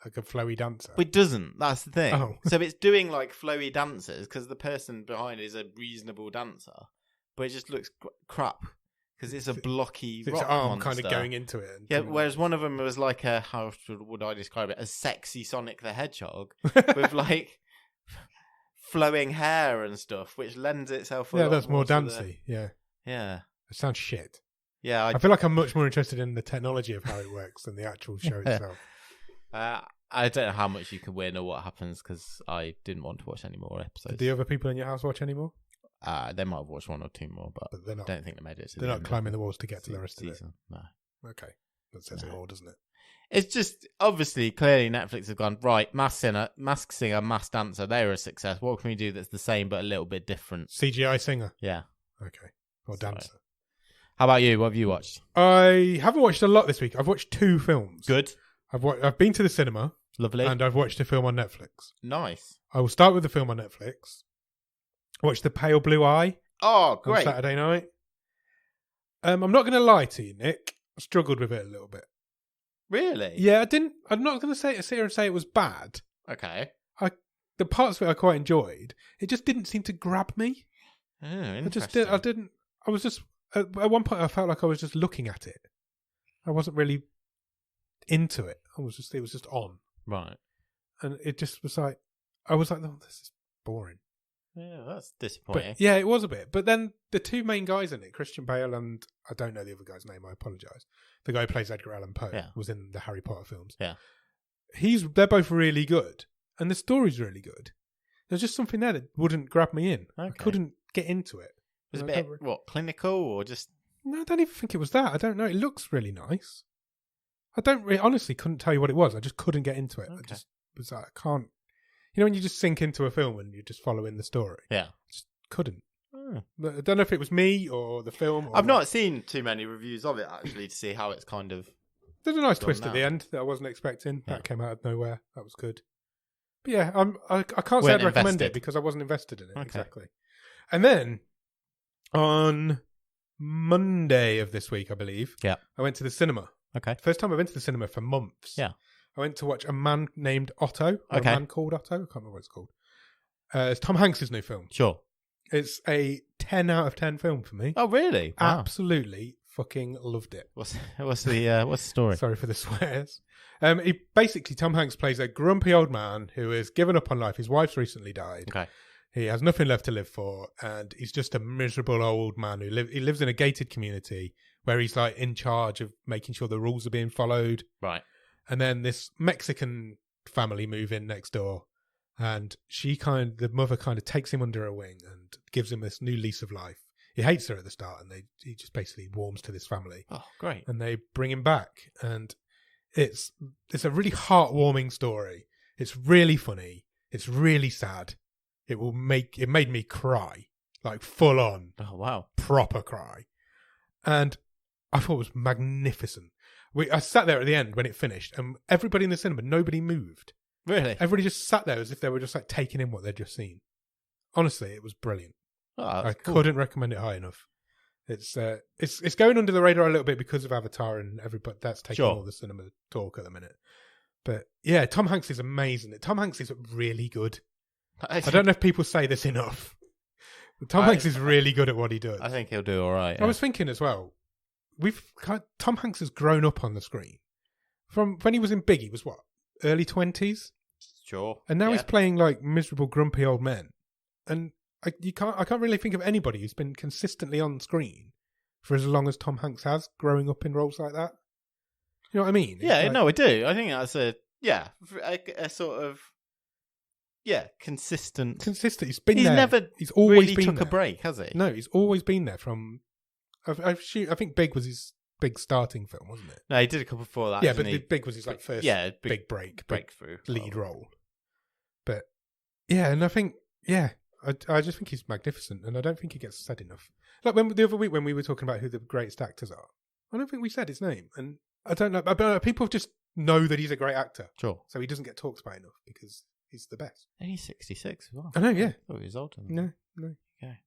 like a flowy dancer? But it doesn't. That's the thing. Oh. So it's doing flowy dances because the person behind is a reasonable dancer, but it just looks crap because it's a blocky It's rock its arm monster. kind of going into it. And Yeah, doing whereas one of them was how would I describe it? A sexy Sonic the Hedgehog with flowing hair and stuff, which lends itself. yeah, that's more to dancey. Yeah, Yeah, it sounds shit. yeah. I feel like I'm much more interested in the technology of how it works than the actual show itself. I don't know how much you can win or what happens because I didn't want to watch any more episodes. Did the other people in your house watch anymore? They might have watched one or two more, but They're I not. don't think they made it. To They're the not end of climbing the walls to get to the se- rest of it. season. No. Okay, that says it No. all, doesn't it? It's just obviously clearly Netflix have gone right. Mask singer, mask dancer. They're a success. What can we do that's the same but a little bit different? CGI singer. Yeah. Okay, or Sorry. dancer. How about you? What have you watched? I haven't watched a lot this week. I've watched 2 films. Good. I've been to the cinema Lovely. and I've watched a film on Netflix. Nice. I will start with the film on Netflix. I watched The Pale Blue Eye Oh, on great. Saturday night. I'm not going to lie to you, Nick. I struggled with it a little bit. Really? Yeah, I'm not going to sit here and say it was bad. Okay. The parts of it I quite enjoyed. It just didn't seem to grab me. Oh, I interesting. didn't. I was just at one point I felt like I was just looking at it. I wasn't really into it. It was just on, Right. and it just was like I was like, oh, this is boring. Yeah, that's disappointing. But yeah, it was a bit. But then the 2 main guys in it, Christian Bale and I don't know the other guy's name. I apologise. The guy who plays Edgar Allan Poe was in the Harry Potter films. Yeah. They're both really good, and the story's really good. There's just something there that wouldn't grab me in. I Okay. couldn't get into it. Was it I a bit, don't clinical or just... No, I don't even think it was that. I don't know. It looks really nice. I honestly couldn't tell you what it was. I just couldn't get into it. I Okay. just was like, I can't. You know when you just sink into a film and you're just following the story? Yeah. I just couldn't. Oh. I don't know if it was me or the film. Or I've not seen too many reviews of it, actually, to see how it's kind of... There's a nice gone twist now. at the end that I wasn't expecting. Yeah. That came out of nowhere. That was good. But yeah, I can't say Weren't I'd recommend invested. it because I wasn't invested in it. Okay. Exactly. And then on Monday of this week, I believe, Yeah. I went to the cinema. Okay. First time I've been to the cinema for months. Yeah. I went to watch A Man Named Otto. Or Okay. A Man Called Otto. I can't remember what it's called. It's Tom Hanks' new film. Sure. It's a 10 out of 10 film for me. Oh, really? Wow. Absolutely fucking loved it. What's the story? Sorry for the swears. Tom Hanks plays a grumpy old man who has given up on life. His wife's recently died. Okay. He has nothing left to live for, and he's just a miserable old man he lives in a gated community where he's like in charge of making sure the rules are being followed. Right. And then this Mexican family move in next door, and the mother kind of takes him under her wing and gives him this new lease of life. He hates her at the start, and he just basically warms to this family. Oh, great. And they bring him back, and it's a really heartwarming story. It's really funny. It's really sad. It made me cry, like full on, Oh, wow. proper cry, and I thought it was magnificent. I sat there at the end when it finished, and everybody in the cinema, nobody moved. Really? Everybody just sat there as if they were just like taking in what they'd just seen. Honestly, it was brilliant. Oh, I that's cool. couldn't recommend it high enough. It's going under the radar a little bit because of Avatar and everybody that's taking Sure. all the cinema talk at the minute. But yeah, Tom Hanks is amazing. Tom Hanks is really good. I don't know if people say this enough. But Tom Hanks is really good at what he does. I think he'll do all right. I was thinking as well, Tom Hanks has grown up on the screen. From when he was in Big, he was what, early 20s? Sure. And now Yeah. he's playing like miserable, grumpy old men. And I can't really think of anybody who's been consistently on screen for as long as Tom Hanks has, growing up in roles like that. You know what I mean? Yeah, It's like- no, I do. I think that's a sort of consistent. consistent. He's been He's there. never He's always really been took there. a break, has he? No, he's always been there from. I think Big was his big starting film, wasn't it? No, he did a couple before that. Yeah, didn't but he? Big was his like first big break, big breakthrough lead role. But yeah, and I think I just think he's magnificent, and I don't think he gets said enough. Like the other week when we were talking about who the greatest actors are, I don't think we said his name, and I don't know. But people just know that he's a great actor, Sure. so he doesn't get talked about enough because he's the best. And he's 66 as well. I know, yeah. Oh, he's older than that. No. Okay.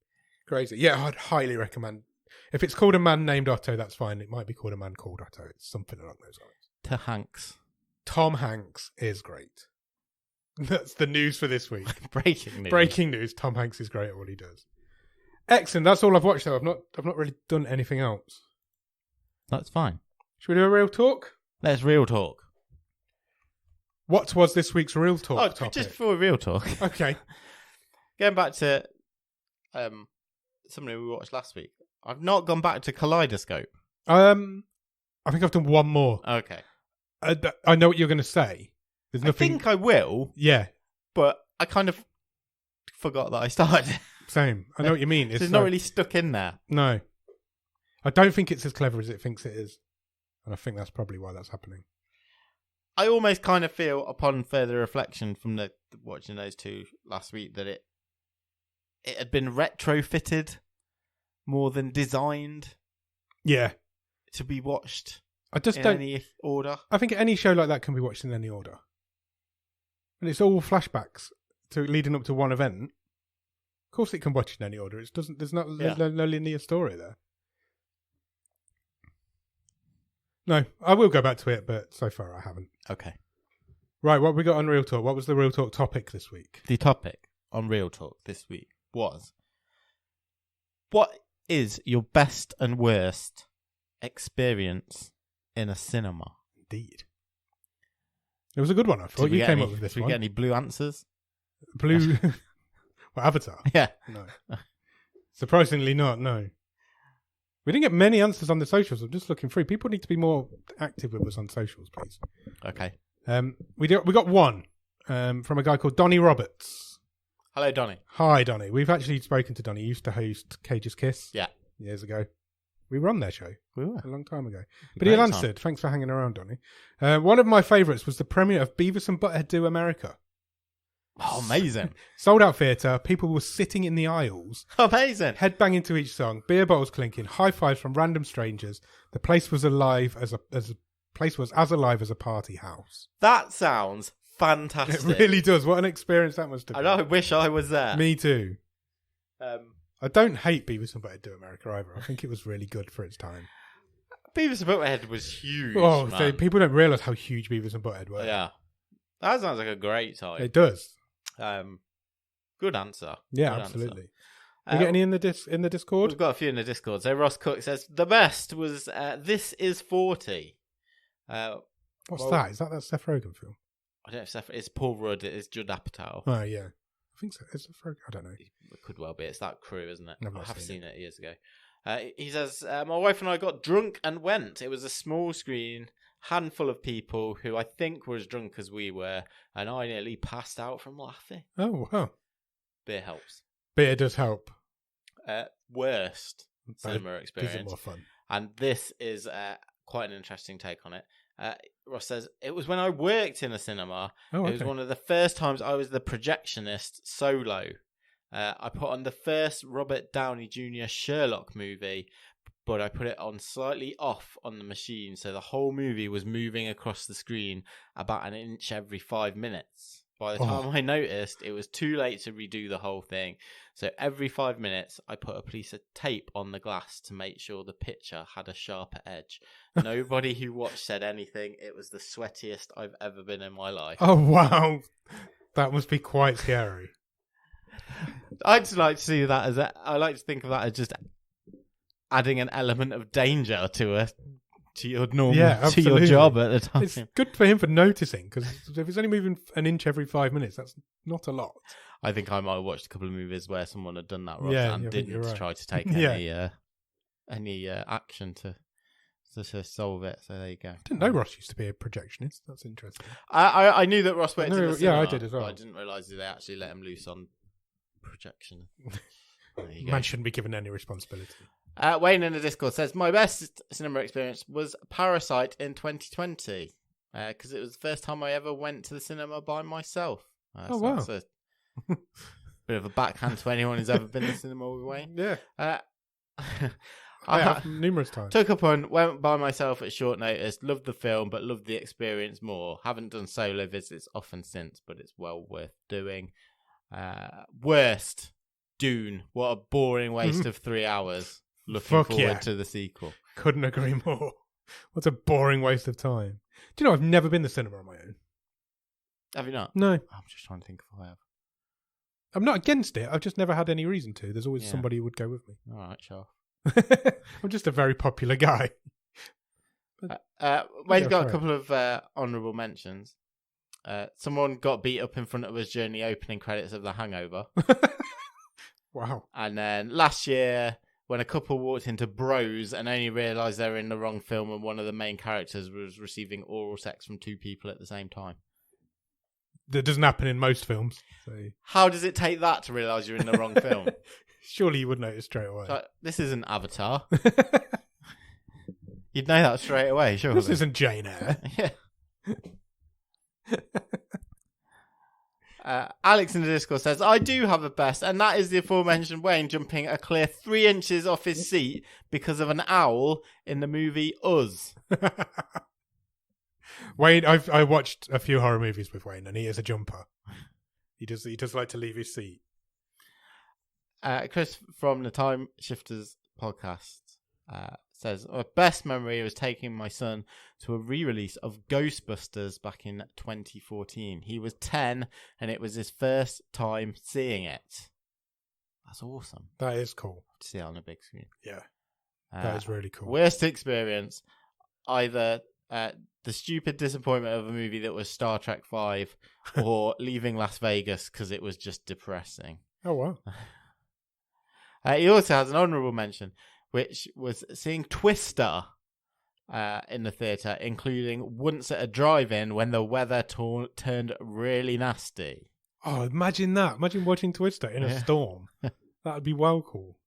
Crazy. Yeah, I'd highly recommend. If it's called A Man Named Otto, that's fine. It might be called A Man Called Otto. It's something along those lines. To Hanks. Tom Hanks is great. That's the news for this week. Breaking news. Breaking news: Tom Hanks is great at what he does. Excellent. That's all I've watched though. I've not really done anything else. That's fine. Should we do a real talk? Let's real talk. What was this week's real talk topic? Just before real talk. Okay. Going back to something we watched last week. I've not gone back to Kaleidoscope. I think I've done one more. Okay. I know what you're going to say. There's I nothing. think I will, Yeah. but I kind of forgot that I started. Same. I know what you mean. It's It's not like- really stuck in there. No. I don't think it's as clever as it thinks it is. And I think that's probably why that's happening. I almost kind of feel, upon further reflection from watching those two last week, that it had been retrofitted more than designed Yeah. to be watched I just in don't. any order. I think any show like that can be watched in any order. And it's all flashbacks to leading up to one event. Of course it can watch in any order. It doesn't there's no linear story there. No, I will go back to it, but so far I haven't. Okay. Right, what we got on Real Talk? What was the Real Talk topic this week? The topic on Real Talk this week was: what is your best and worst experience in a cinema? Indeed. It was a good one, I thought. Did we You get came any- up with this did we one. get any blue answers? Blue... What, Avatar? Yeah. No. Surprisingly not, no. We didn't get many answers on the socials. I'm just looking through. People need to be more active with us on socials, please. Okay. We got one from a guy called Donnie Roberts. Hello, Donnie. Hi, Donnie. We've actually spoken to Donnie. He used to host Cage's Kiss. Yeah. Years ago. We were on their show We were. a long time ago. But Great he time. answered. Thanks for hanging around, Donnie. One of my favourites was the premiere of Beavis and Butthead Do America. Oh, amazing. Sold out theatre. People were sitting in the aisles, Amazing. headbanging to each song, beer bottles clinking, high fives from random strangers. The place was alive as alive as a party house. That sounds fantastic. It really does. What an experience that must have And been. I wish I was there. Me too. Um, I don't hate Beavis and Butthead Do America either. I think it was really good for its time. Beavis and Butthead was huge. Oh, man. so people don't realise how huge Beavis and Butthead were. Yeah. That sounds like a great time. It does. Good answer. Yeah, Good absolutely. answer. You get any in the Discord? We've got a few in the Discord. So Ross Cook says the best was This Is 40. What's well- that? Is that Seth Rogen film? I don't know if it's Paul Rudd. It is Judd Apatow. Oh, yeah. I think so. Is it Rogen? I don't know. It could well be. It's that crew, isn't it? I've not I have seen seen it years ago. He says, my wife and I got drunk and went. It was a small screen, handful of people who I think were as drunk as we were, and I nearly passed out from laughing. Oh, wow. Beer helps. Beer does help. Worst cinema Gives it experience. more fun. And this is quite an interesting take on it. Ross says, it was when I worked in a cinema. Oh, It was okay. one of the first times I was the projectionist solo. I put on the first Robert Downey Jr. Sherlock movie, but I put it on slightly off on the machine, so the whole movie was moving across the screen about an inch every 5 minutes. By the time I noticed, it was too late to redo the whole thing. So every 5 minutes, I put a piece of tape on the glass to make sure the picture had a sharper edge. Nobody who watched said anything. It was the sweatiest I've ever been in my life. Oh, wow. That must be quite scary. I just like to see that as I like to think of that as just adding an element of danger to your normal Yeah, to absolutely. your job at the time. It's good for him for noticing, because if it's only moving an inch every 5 minutes, that's not a lot. I think I might have watched a couple of movies where someone had done that, Yeah, and I think you're didn't right. try to take Yeah. any action to solve it. So there you go. I didn't know Ross used to be a projectionist. That's interesting. I knew that Ross worked in the Yeah, cinema. I did as well. But I didn't realise that they actually let him loose on projection. There you go. Man shouldn't be given any responsibility. Wayne in the Discord says, my best cinema experience was Parasite in 2020 because it was the first time I ever went to the cinema by myself. Oh, wow. That's a bit of a backhand to anyone who's ever been to the cinema with Wayne. Yeah. I I have numerous times. took up on, went by myself at short notice, loved the film, but loved the experience more. Haven't done solo visits often since, but it's well worth doing. Worst, Dune. What a boring waste of 3 hours. Looking Fuck forward yeah. to the sequel. Couldn't agree more. What a boring waste of time. Do you know, I've never been to cinema on my own. Have you not? No. I'm just trying to think if I have. I'm not against it. I've just never had any reason to. There's always Yeah. somebody who would go with me. All right, sure. I'm just a very popular guy. Wayne's go got a for it. couple of honourable mentions. Someone got beat up in front of us during the opening credits of The Hangover. Wow. And then last year, when a couple walked into Bros and only realised they were in the wrong film and one of the main characters was receiving oral sex from two people at the same time. That doesn't happen in most films. So How does it take that to realise you're in the wrong film? surely you would notice straight away. It's like, this isn't Avatar. You'd know that straight away, surely. This isn't Jane Eyre. Yeah. Alex in the Discord says, I do have a best, and that is the aforementioned Wayne jumping a clear 3 inches off his seat because of an owl in the movie Us. Wayne, I watched a few horror movies with Wayne, and he is a jumper. He does like to leave his seat. Chris from the Time Shifters podcast says, my best memory was taking my son to a re-release of Ghostbusters back in 2014. He was 10 and it was his first time seeing it. That's awesome That is cool. to see it on a big screen. Yeah, that is really cool. Worst experience, either the stupid disappointment of a movie that was Star Trek 5 or leaving Las Vegas because it was just depressing. Oh, wow. He also has an honourable mention, which was seeing Twister in the theatre, including once at a drive-in when the weather turned really nasty. Oh, imagine that. Imagine watching Twister in a storm. That would be well cool.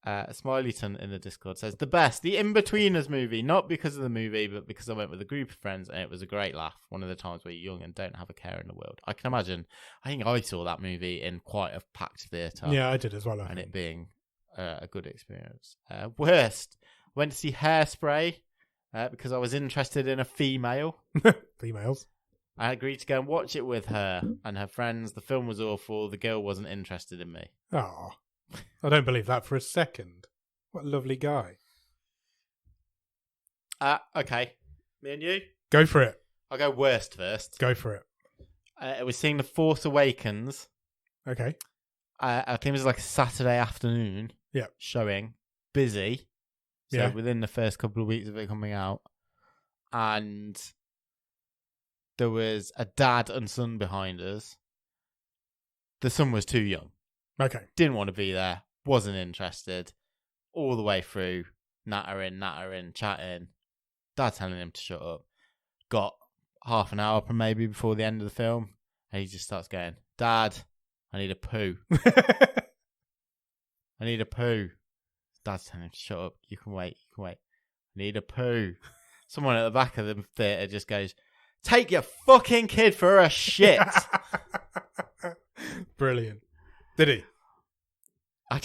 Smileyton in the Discord says, the best, the In-Betweeners movie, not because of the movie, but because I went with a group of friends and it was a great laugh. One of the times where you're young and don't have a care in the world. I can imagine, I think I saw that movie in quite a packed theatre. Yeah, I did as well. I And think. it being a good experience. Worst, went to see Hairspray because I was interested in a female. Females. I agreed to go and watch it with her and her friends. The film was awful. The girl wasn't interested in me. Oh, I don't believe that for a second. What a lovely guy. Okay. Me and you? Go for it. I'll go worst first. Go for it. It was seeing The Force Awakens. Okay. I think it was like a Saturday afternoon Yeah. showing. Busy. So Yeah. within the first couple of weeks of it coming out. And there was a dad and son behind us. The son was too young. Okay. Didn't want to be there. Wasn't interested. All the way through. Nattering, chatting. Dad telling him to shut up. Got half an hour maybe before the end of the film. And he just starts going, Dad, I need a poo. I need a poo. Dad's telling him to shut up. You can wait. I need a poo. Someone at the back of the theatre just goes, take your fucking kid for a shit. Brilliant. Did he? I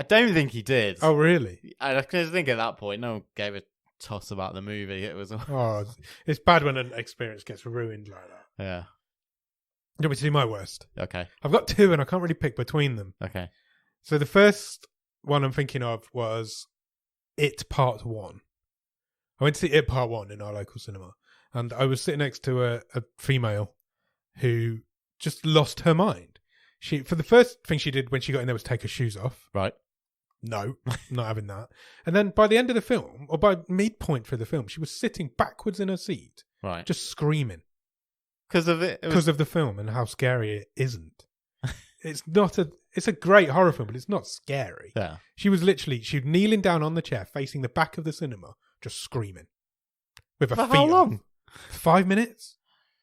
don't think he did. Oh, really? I just think at that point, no one gave a toss about the movie. It was, Oh, it's bad when an experience gets ruined like that. yeah. Do you want me to do my worst? Okay. I've got two and I can't really pick between them. Okay. So the first one I'm thinking of was It Part 1. I went to see It Part 1 in our local cinema. And I was sitting next to a female who just lost her mind. For the first thing she did when she got in there was take her shoes off. Right. No, not having that. And then by the end of the film, or by midpoint for the film, she was sitting backwards in her seat, Right. just screaming Because of it. because of the film and how scary it isn't. It's a great horror film, but it's not scary. Yeah. She was kneeling down on the chair, facing the back of the cinema, just screaming. With her For feet how up. long? 5 minutes?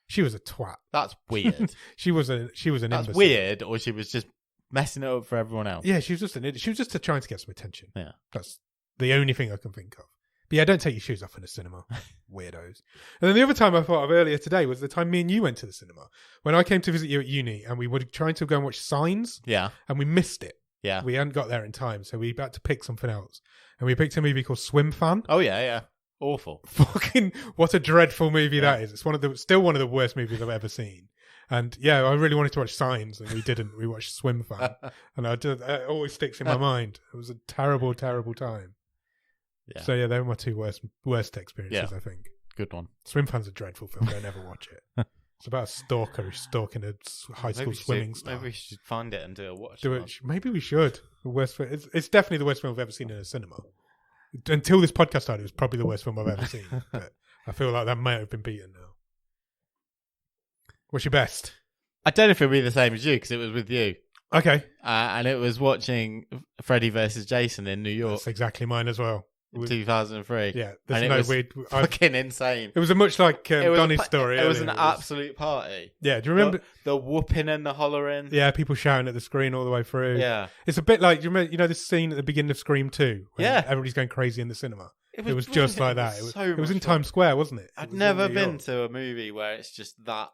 She was a twat. That's weird. She was an That's imbecile. weird, or she was just messing it up for everyone else. Yeah, she was just an idiot. She was just trying to get some attention. Yeah. That's the only thing I can think of. But yeah, don't take your shoes off in a cinema. Weirdos. And then the other time I thought of earlier today was the time me and you went to the cinema. When I came to visit you at uni and we were trying to go and watch Signs Yeah. and we missed it. Yeah. We hadn't got there in time, so we had to pick something else. And we picked a movie called Swim Fan. Oh, yeah, yeah. Awful. Fucking, what a dreadful movie Yeah. that is. It's still one of the worst movies I've ever seen. And yeah, I really wanted to watch Signs and we didn't. We watched Swim Fan. And it always sticks in my mind. It was a terrible, terrible time. Yeah. So yeah, they were my two worst experiences, Yeah. I think. Good one. Swim Fan's a dreadful film. Don't ever watch it. It's about a stalker who's stalking a high school swimming star. Maybe we should find it and do a watch. Do it. Maybe we should. The worst film. It's definitely the worst film I've ever seen in a cinema. Until this podcast started, it was probably the worst film I've ever seen. But I feel like that might have been beaten now. What's your best? I don't know if it'll be the same as you because it was with you. Okay. And it was watching Freddy versus Jason in New York That's exactly mine as well. in 2003. Yeah. There's And it no was weird. Fucking insane. It was a much like It was Donnie's story. It was an earlier. absolute party. Yeah. Do you remember? The whooping and the hollering. Yeah, people shouting at the screen all the way through. Yeah. It's a bit like, do you remember, this scene at the beginning of Scream 2? When Yeah. everybody's going crazy in the cinema. It was brilliant. just like that. It was in much fun. Times Square, wasn't it? I'd It was never in New been York. to a movie where it's just that.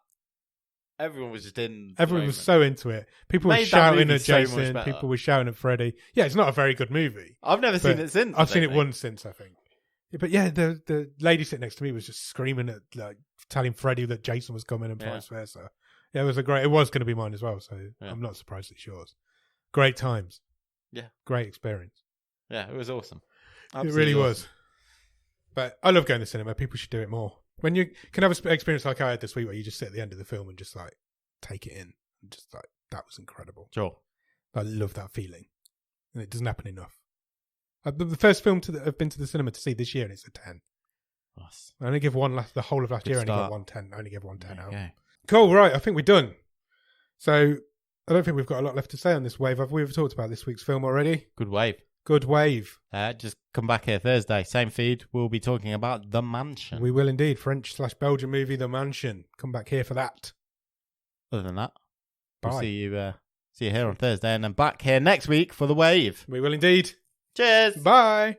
Everyone was just in. the Everyone was moment. so into it. People were Made that shouting movie at so much Jason. better. People were shouting at Freddy. Yeah, it's not a very good movie. I've never seen But it since. I've I seen it don't think. once since, I think. Yeah, but yeah, the lady sitting next to me was just screaming at, like, telling Freddy that Jason was coming and Yeah. vice versa. Yeah, it was going to be mine as well. So Yeah. I'm not surprised it's yours. Great times. Yeah. Great experience. Yeah, it was awesome. It Absolutely really awesome. was. But I love going to the cinema. People should do it more. When you can have an experience like I had this week, where you just sit at the end of the film and just like take it in, and just like that was incredible. Sure. I love that feeling, and it doesn't happen enough. The first film I've been to the cinema to see this year, and it's a 10. Nice. I only give the whole of last Good year. I only start. got 110. I only give 110 out. Okay. Cool. Right. I think we're done. So I don't think we've got a lot left to say on this wave. We've talked about this week's film already. Good wave. Good wave. Just come back here Thursday. Same feed. We'll be talking about The Mansion. We will indeed. French/Belgian movie, The Mansion. Come back here for that. Other than that, Bye. we'll see you here on Thursday and then back here next week for The Wave. We will indeed. Cheers. Bye.